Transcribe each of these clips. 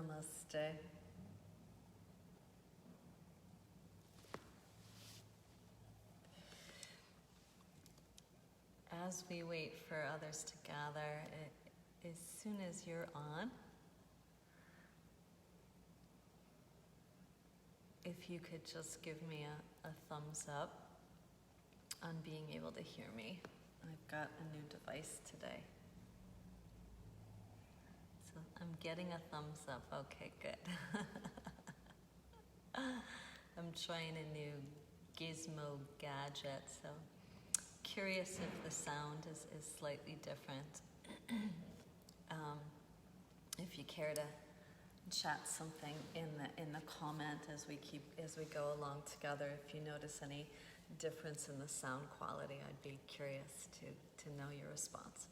Namaste. As we wait for others to gather, as soon as you're on, if you could just give me a thumbs up on being able to hear me. I've got a new device today. So I'm getting a thumbs up. Okay, good. I'm trying a new gizmo gadget, so curious if the sound is slightly different. If you care to chat something in the comment as we go along together, if you notice any difference in the sound quality, I'd be curious to know your response.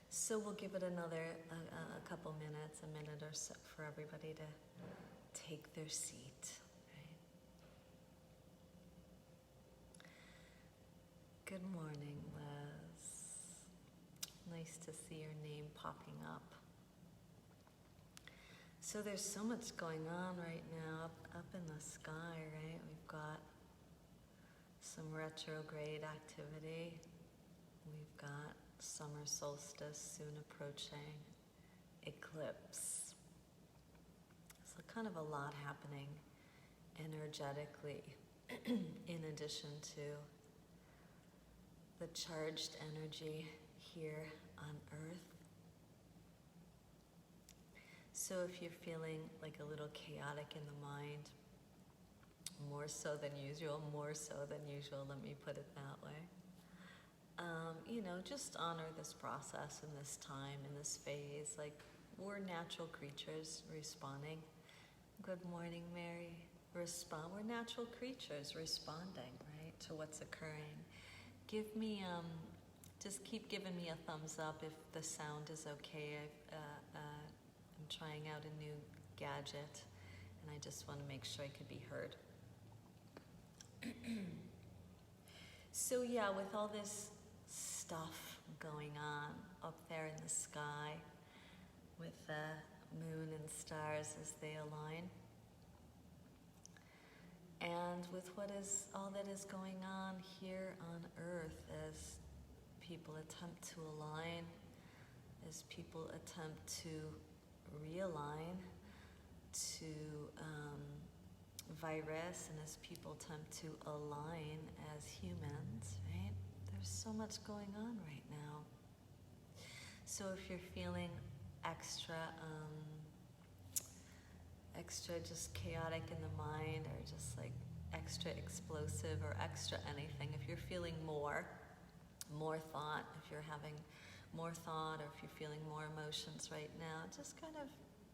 So we'll give it another a couple minutes, a minute or so, for everybody to take their seat. Right? Good morning, Liz. Nice to see your name popping up. So there's so much going on right now up in the sky, right? We've got some retrograde activity. We've got summer solstice soon approaching, eclipse. So kind of a lot happening energetically in addition to the charged energy here on Earth. So if you're feeling like a little chaotic in the mind, more so than usual, let me put it that way. Just honor this process and this time and this phase. Like, we're natural creatures responding. Good morning, Mary. We're natural creatures responding, right, to what's occurring. Give me, just keep giving me a thumbs up if the sound is okay. I'm trying out a new gadget, and I just want to make sure I could be heard. So yeah, with all this stuff going on up there in the sky, with the moon and stars as they align, and with all that is going on here on Earth as people attempt to align, as people attempt to realign to virus, and as people attempt to align as humans, right? There's so much going on right now. So if you're feeling extra just chaotic in the mind, or just like extra explosive or extra anything, if you're feeling more thought, if you're having more thought, or if you're feeling more emotions right now, just kind of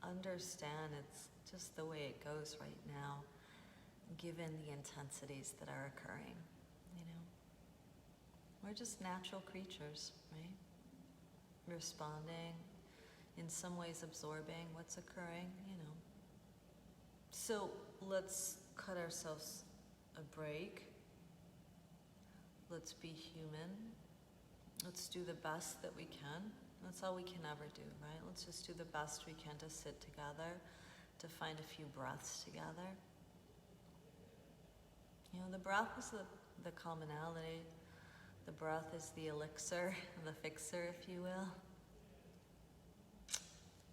understand it's just the way it goes right now, given the intensities that are occurring. We're just natural creatures, right? Responding, in some ways absorbing what's occurring, So let's cut ourselves a break. Let's be human. Let's do the best that we can. That's all we can ever do, right? Let's just do the best we can to sit together, to find a few breaths together. The breath is the commonality. The breath is the elixir, the fixer, if you will.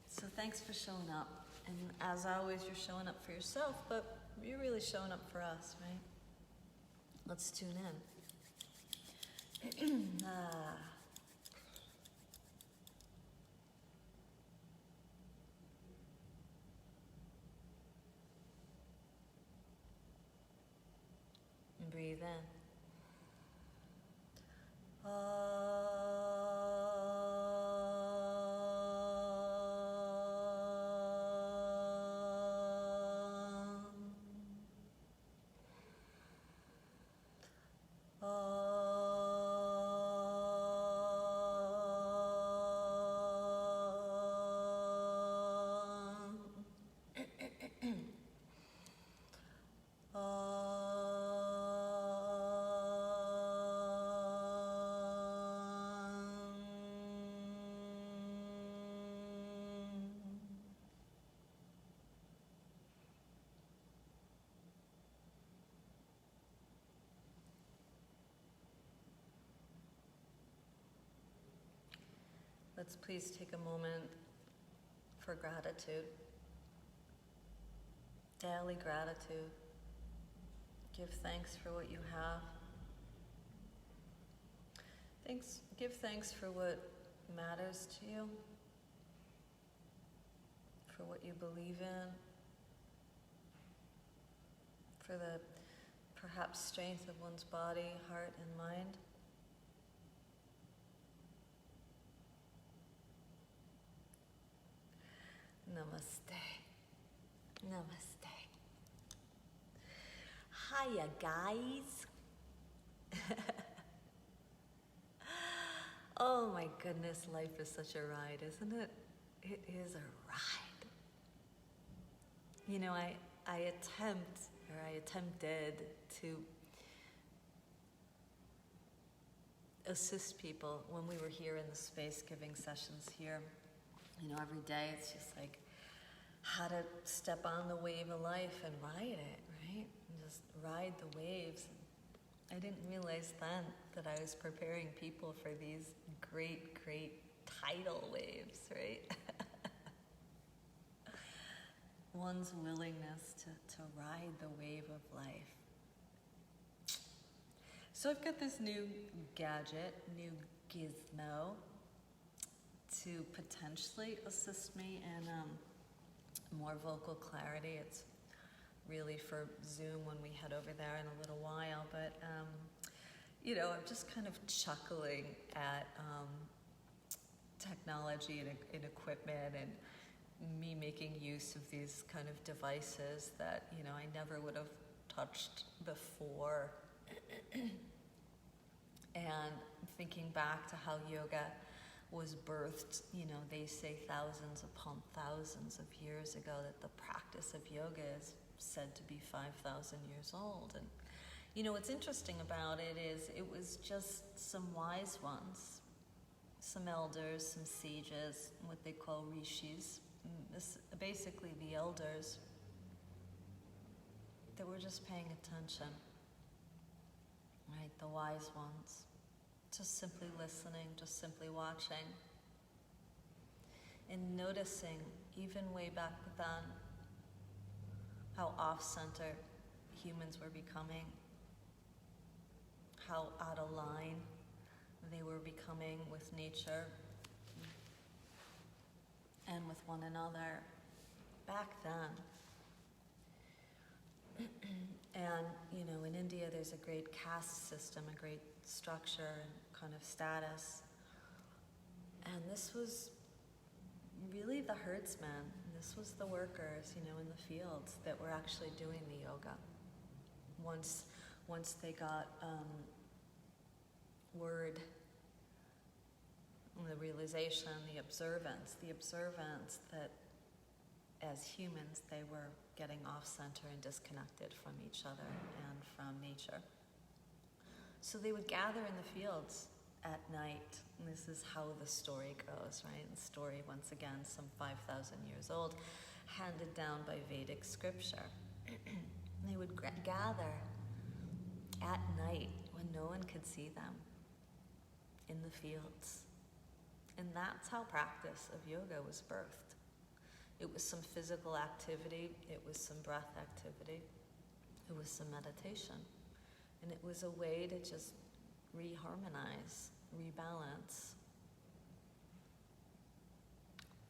So thanks for showing up. And as always, you're showing up for yourself, but you're really showing up for us, right? Let's tune in. Breathe in. Let's please take a moment for gratitude. Daily gratitude. Give thanks for what you have. Give thanks for what matters to you, for what you believe in, for the perhaps strength of one's body, heart, and mind. Namaste. Namaste. Hiya, guys. Oh my goodness, life is such a ride, isn't it? It is a ride. You know, I attempted to assist people when we were here in the space giving sessions here. You know, every day it's just like how to step on the wave of life and ride it, right? And just ride the waves. I didn't realize then that I was preparing people for these great, great tidal waves, right? One's willingness to ride the wave of life. So I've got this new gadget, new gizmo, to potentially assist me in more vocal clarity. It's really for Zoom when we head over there in a little while, but you know, I'm just kind of chuckling at technology and equipment and me making use of these kind of devices that, you know, I never would have touched before. And thinking back to how yoga was birthed, you know, they say thousands upon thousands of years ago, that the practice of yoga is said to be 5,000 years old. And, you know, what's interesting about it is it was just some wise ones, some elders, some sages, what they call rishis, basically the elders, that were just paying attention, right? The wise ones, just simply listening, just simply watching, and noticing, even way back then, how off-center humans were becoming, how out of line they were becoming with nature and with one another back then. And, you know, in India there's a great caste system, a great structure and kind of status. And this was really the herdsmen. This was the workers, you know, in the fields that were actually doing the yoga. Once they got word, the realization, the observance that as humans they were getting off-center and disconnected from each other and from nature. So they would gather in the fields at night. And this is how the story goes, right? The story, once again, some 5,000 years old, handed down by Vedic scripture. They would gather at night when no one could see them in the fields. And that's how practice of yoga was birthed. It was some physical activity, it was some breath activity, it was some meditation. And it was a way to just reharmonize, rebalance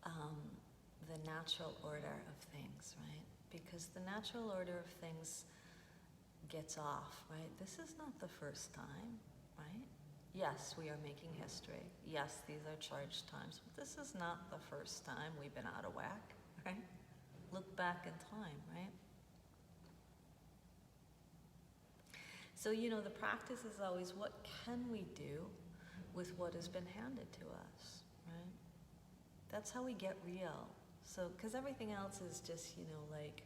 the natural order of things, right? Because the natural order of things gets off, right? This is not the first time, right? Yes, we are making history. Yes, these are charged times, but this is not the first time we've been out of whack, right? Look back in time, right? So, you know, the practice is always, what can we do with what has been handed to us, right? That's how we get real. So, because everything else is just, you know, like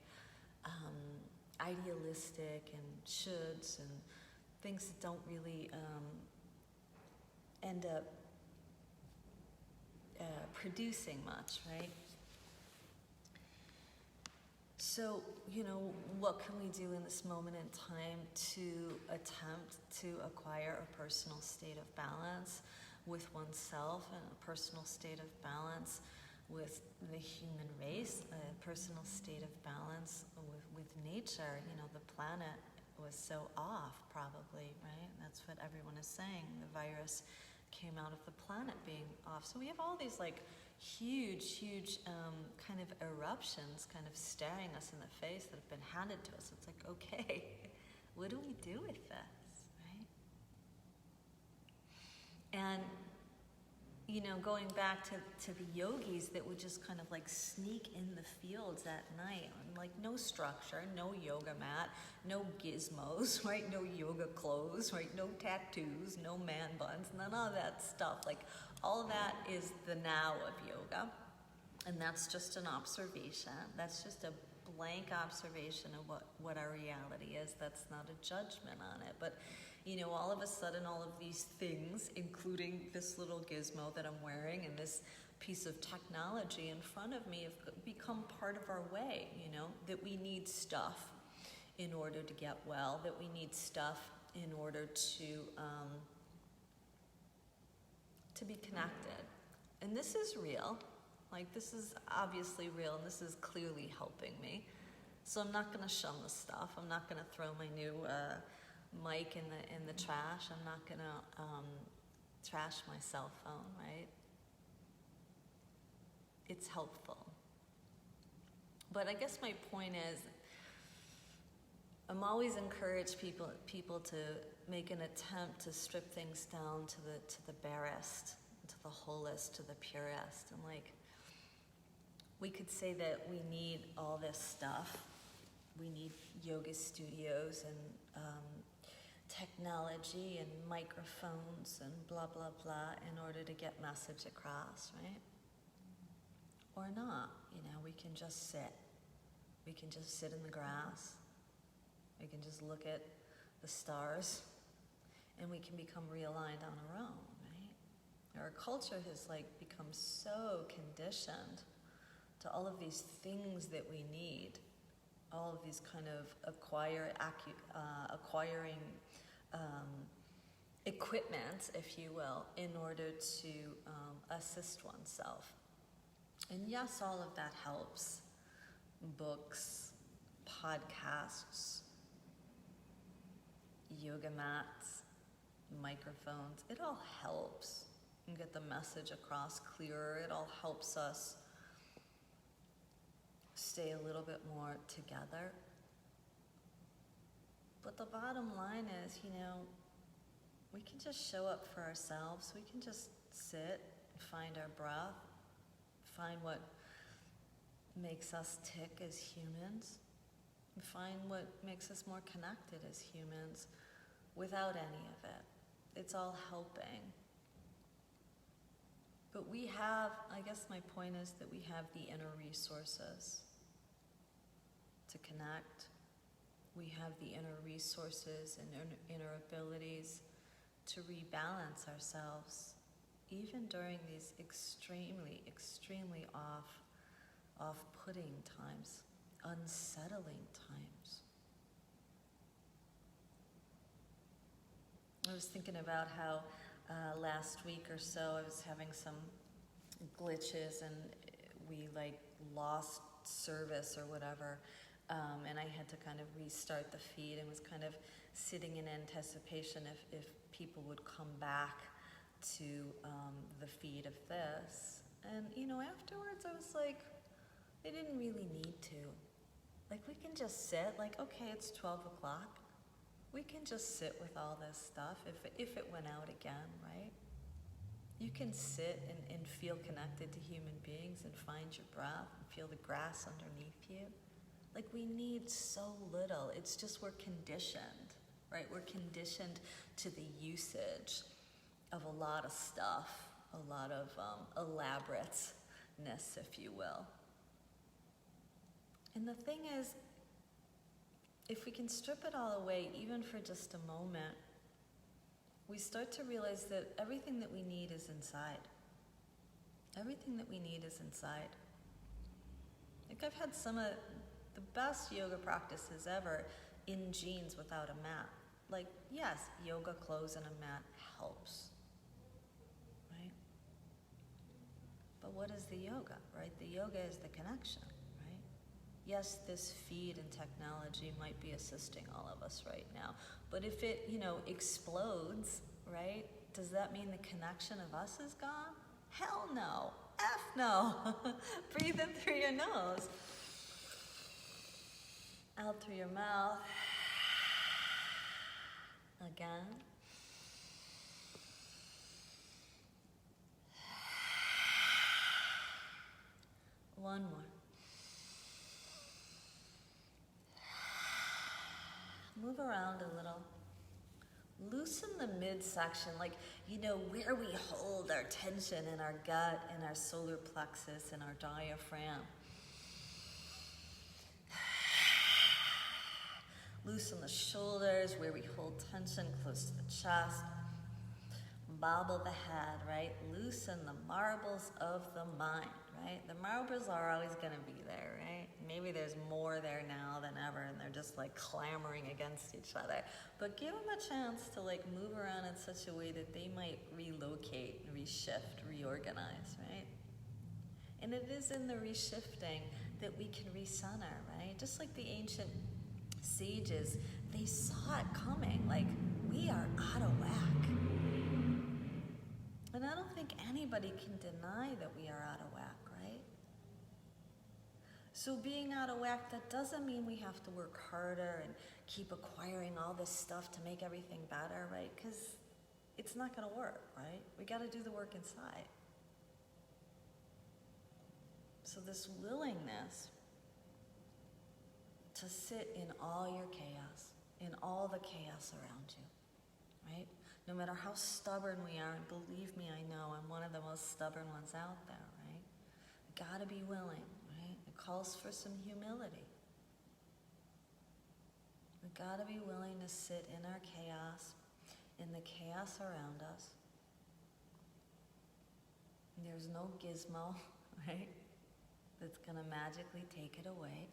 idealistic and shoulds and things that don't really end up producing much, right? So, you know, what can we do in this moment in time to attempt to acquire a personal state of balance with oneself and a personal state of balance with the human race, a personal state of balance with nature. You know, the planet was so off, probably, right? That's what everyone is saying. The virus came out of the planet being off. So we have all these like huge kind of eruptions kind of staring us in the face that have been handed to us. It's like, okay, what do we do with this, right? And you know, going back to the yogis that would just kind of like sneak in the fields at night, like no structure, no yoga mat, no gizmos, right? No yoga clothes, right? No tattoos, no man buns, none of that stuff. Like all that is the now of yoga. And that's just an observation. That's just a blank observation of what our reality is. That's not a judgment on it. But you know, all of a sudden, all of these things, including this little gizmo that I'm wearing and this piece of technology in front of me, have become part of our way, you know, that we need stuff in order to get well, that we need stuff in order to be connected. And this is real. Like, this is obviously real, and this is clearly helping me. So I'm not going to shun the stuff. I'm not going to throw my new mic in the trash. I'm not going to trash my cell phone, right? It's helpful. But I guess my point is, I'm always encourage people to make an attempt to strip things down to the barest, to the wholest, to the purest. And like, we could say that we need all this stuff. We need yoga studios and technology and microphones and blah, blah, blah in order to get message across, right? Or not, you know, we can just sit. We can just sit in the grass. We can just look at the stars, and we can become realigned on our own, right? Our culture has like become so conditioned to all of these things that we need, all of these kind of acquiring equipment, if you will, in order to assist oneself. And yes, all of that helps. Books, podcasts, yoga mats, microphones, it all helps and get the message across clearer. It all helps us stay a little bit more together. But the bottom line is, you know, we can just show up for ourselves. We can just sit, find our breath, find what makes us tick as humans, and find what makes us more connected as humans without any of it. It's all helping. But we have, I guess my point is that we have the inner resources to connect. We have the inner resources and inner abilities to rebalance ourselves, even during these extremely, extremely off-putting times, unsettling times. I was thinking about how last week or so I was having some glitches and we like lost service or whatever, and I had to kind of restart the feed and was kind of sitting in anticipation if people would come back to the feed of this. And you know, afterwards I was like, they didn't really need to. Like, we can just sit, like, okay, it's 12 o'clock. We can just sit with all this stuff if it went out again, right? You can sit and feel connected to human beings and find your breath and feel the grass underneath you. Like, we need so little. It's just we're conditioned, right? We're conditioned to the usage of a lot of stuff, a lot of elaborateness, if you will. And the thing is, if we can strip it all away, even for just a moment, we start to realize that everything that we need is inside. Everything that we need is inside. Like, I've had some of the best yoga practices ever in jeans without a mat. Like, yes, yoga clothes and a mat helps. But what is the yoga, right? The yoga is the connection, right? Yes, this feed and technology might be assisting all of us right now, but if it, explodes, right? Does that mean the connection of us is gone? Hell no. F no. Breathe in through your nose. Out through your mouth. Again. One more. Move around a little. Loosen the midsection, like, where we hold our tension in our gut and our solar plexus and our diaphragm. Loosen the shoulders, where we hold tension close to the chest. Bobble the head, right? Loosen the marbles of the mind, right? The marbles are always going to be there, right? Maybe there's more there now than ever, and they're just like clamoring against each other. But give them a chance to like move around in such a way that they might relocate, reshift, reorganize, right? And it is in the reshifting that we can recenter, right? Just like the ancient sages, they saw it coming, like, we are out of whack. And I don't think anybody can deny that we are out of whack, right? So being out of whack, that doesn't mean we have to work harder and keep acquiring all this stuff to make everything better, right? Because it's not going to work, right? We got to do the work inside. So this willingness to sit in all your chaos, in all the chaos around you, right? No matter how stubborn we are, and believe me, I know I'm one of the most stubborn ones out there, right? Gotta be willing, right? It calls for some humility. We gotta be willing to sit in our chaos, in the chaos around us. And there's no gizmo, right? That's gonna magically take it away.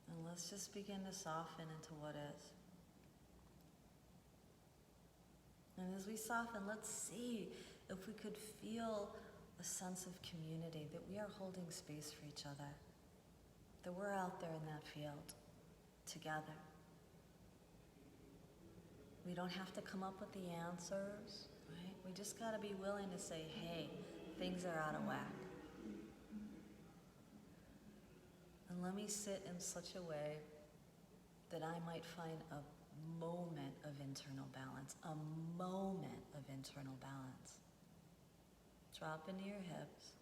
And let's just begin to soften into what is. And as we soften, let's see if we could feel a sense of community, that we are holding space for each other, that we're out there in that field together. We don't have to come up with the answers, right? We just got to be willing to say, hey, things are out of whack. And let me sit in such a way that I might find a moment of internal balance, a moment of internal balance. Drop into your hips.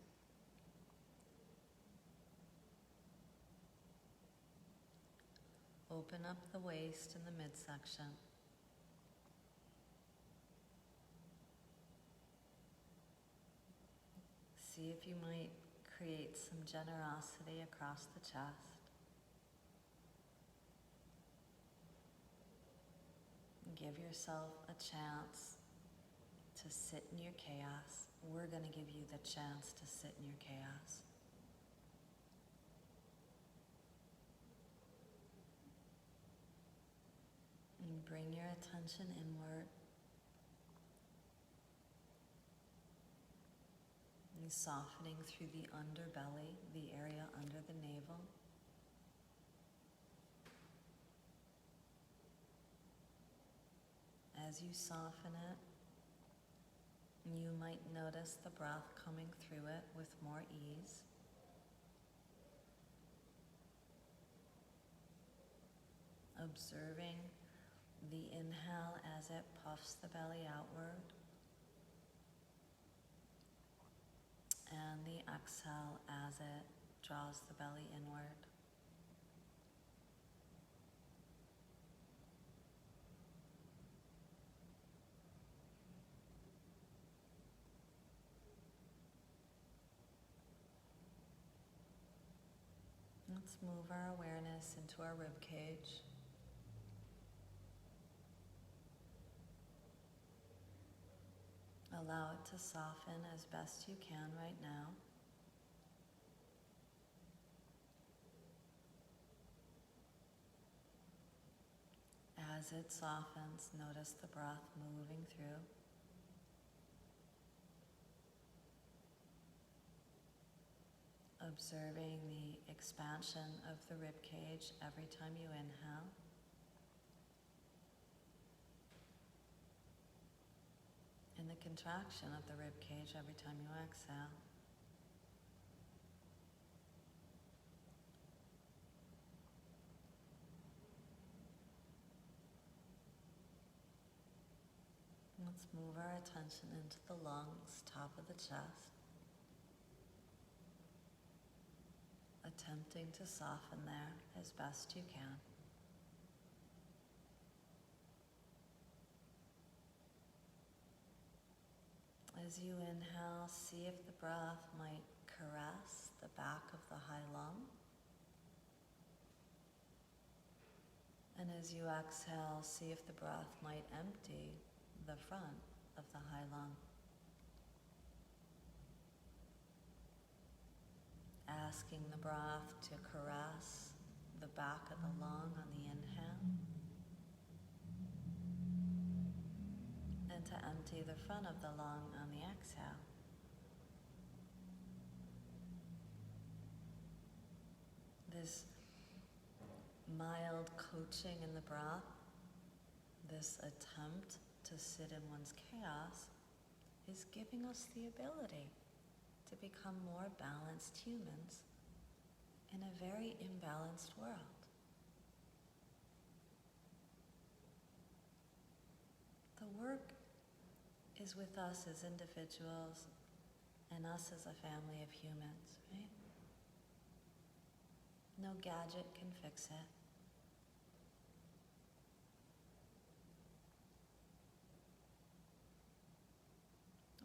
Open up the waist and the midsection. See if you might create some generosity across the chest. Give yourself a chance to sit in your chaos. We're going to give you the chance to sit in your chaos. And bring your attention inward. And softening through the underbelly, the area under the navel. As you soften it, you might notice the breath coming through it with more ease. Observing the inhale as it puffs the belly outward, and the exhale as it draws the belly inward. Let's move our awareness into our rib cage. Allow it to soften as best you can right now. As it softens, notice the breath moving through. observing the expansion of the rib cage every time you inhale. And the contraction of the rib cage every time you exhale. Let's move our attention into the lungs, top of the chest. Attempting to soften there as best you can. As you inhale, see if the breath might caress the back of the high lung. And as you exhale, see if the breath might empty the front of the high lung. Asking the breath to caress the back of the lung on the inhale, and to empty the front of the lung on the exhale. This mild coaching in the breath, this attempt to sit in one's chaos, is giving us the ability to become more balanced humans in a very imbalanced world. The work is with us as individuals and us as a family of humans, right? No gadget can fix it.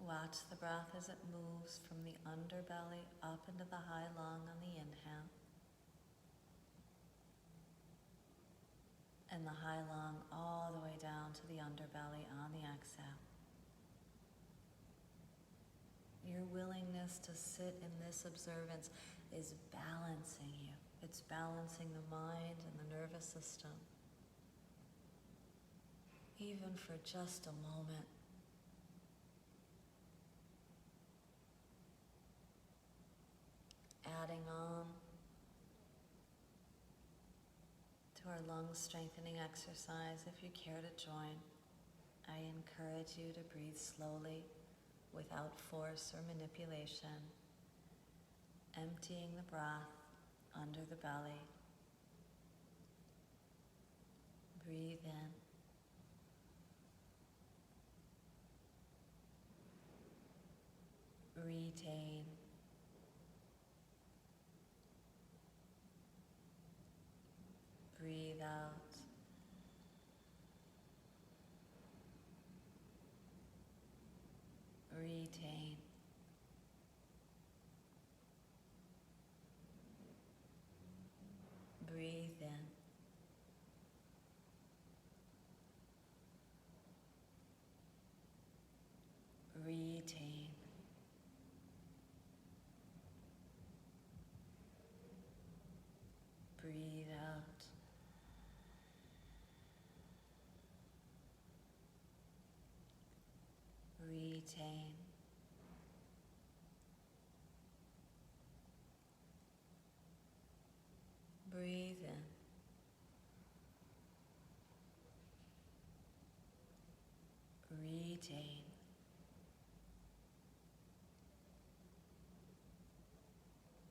Watch the breath as it moves from the underbelly up into the high lung on the inhale, and the high lung all the way down to the underbelly on the exhale. Your willingness to sit in this observance is balancing you. It's balancing the mind and the nervous system. Even for just a moment. Adding on to our lung strengthening exercise, if you care to join, I encourage you to breathe slowly without force or manipulation, emptying the breath under the belly. Breathe in. Retain. Breathe out. Retain. Breathe in. Retain. Breathe out. Retain. Breathe in. Retain.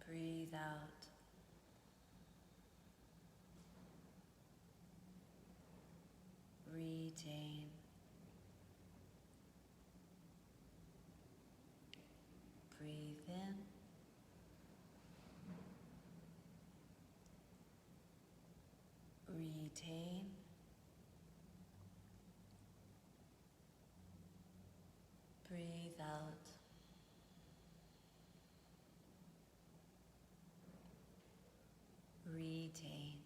Breathe out. Retain. Breathe in. Retain. Breathe out. Retain.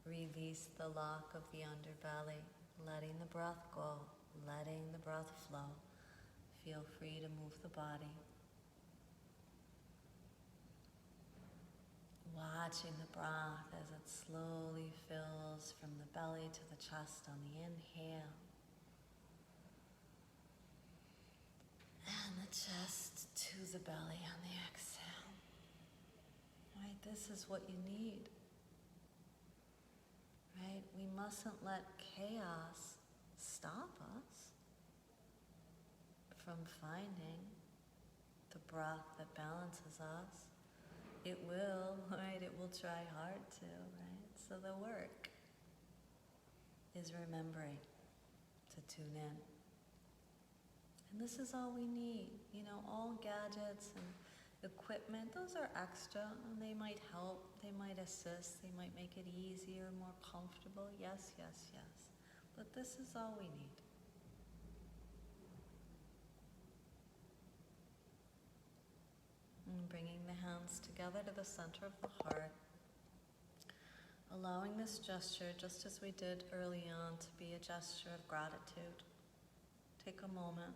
Release the lock of the underbelly, letting the breath go, letting the breath flow. Feel free to move the body. Watching the breath as it slowly fills from the belly to the chest on the inhale. to the belly on the exhale. Right, this is what you need. Right, we mustn't let chaos stop us from finding the breath that balances us. It will, right? It will try hard to, right? So the work is remembering to tune in. And this is all we need. You know, all gadgets and equipment, those are extra, and they might help, they might assist, they might make it easier, more comfortable. Yes, yes, yes. But this is all we need. And bringing the hands together to the center of the heart. Allowing this gesture, just as we did early on, to be a gesture of gratitude. Take a moment.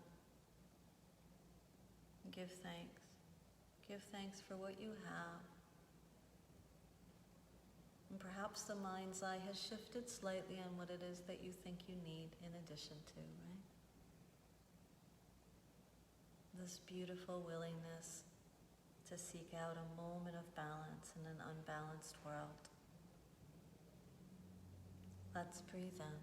And give thanks. Give thanks for what you have. And perhaps the mind's eye has shifted slightly on what it is that you think you need in addition to, right? This beautiful willingness to seek out a moment of balance in an unbalanced world. Let's breathe in.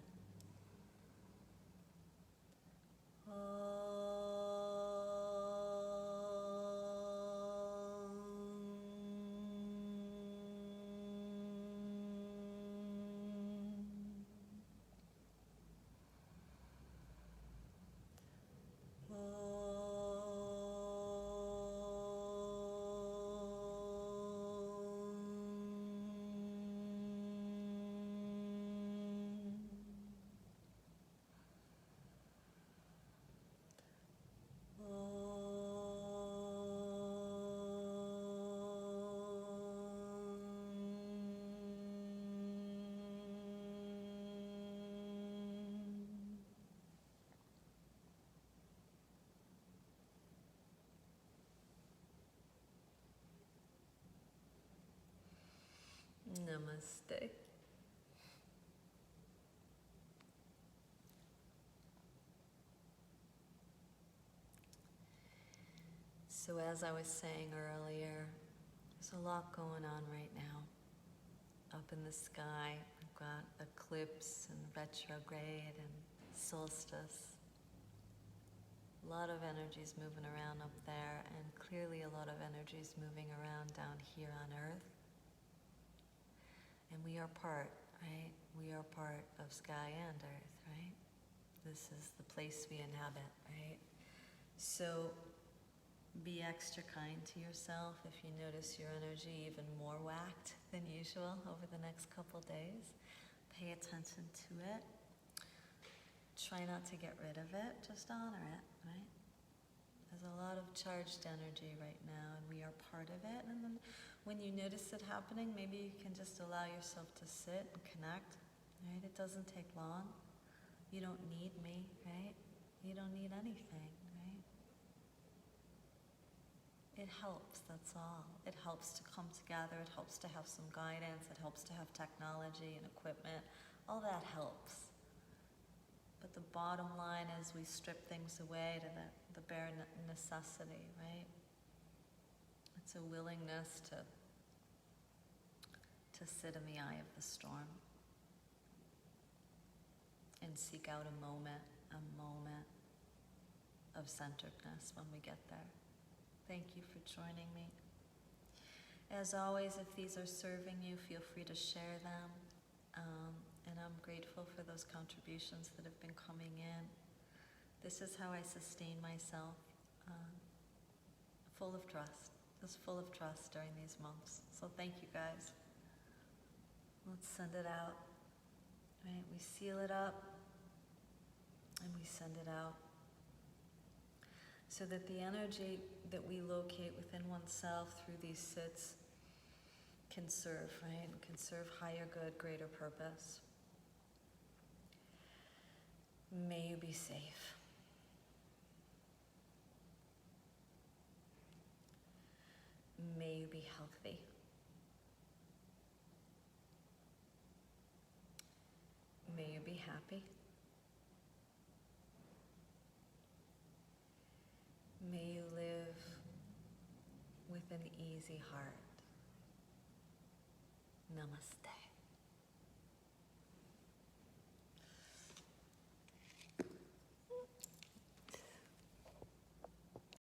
Namaste. So as I was saying earlier, there's a lot going on right now. Up in the sky, we've got eclipse and retrograde and solstice. A lot of energies moving around up there, and clearly a lot of energies moving around down here on Earth. And we are part, right? We are part of sky and earth, right? This is the place we inhabit, right? So be extra kind to yourself if you notice your energy even more whacked than usual over the next couple days. Pay attention to it. Try not to get rid of it, just honor it, right? There's a lot of charged energy right now, and we are part of it. And then when you notice it happening, maybe you can just allow yourself to sit and connect, right? It doesn't take long. You don't need me, right? You don't need anything, right? It helps, that's all. It helps to come together. It helps to have some guidance. It helps to have technology and equipment. All that helps. But the bottom line is we strip things away to the bare necessity, right? It's a willingness to sit in the eye of the storm and seek out a moment of centeredness when we get there. Thank you for joining me. As always, if these are serving you, feel free to share them. And I'm grateful for those contributions that have been coming in. This is how I sustain myself, full of trust, just full of trust during these months. So thank you guys. Let's send it out, right? We seal it up and we send it out so that the energy that we locate within oneself through these sits can serve, right? Can serve higher good, greater purpose. May you be safe. May you be healthy. May you be happy. May you live with an easy heart. Namaste.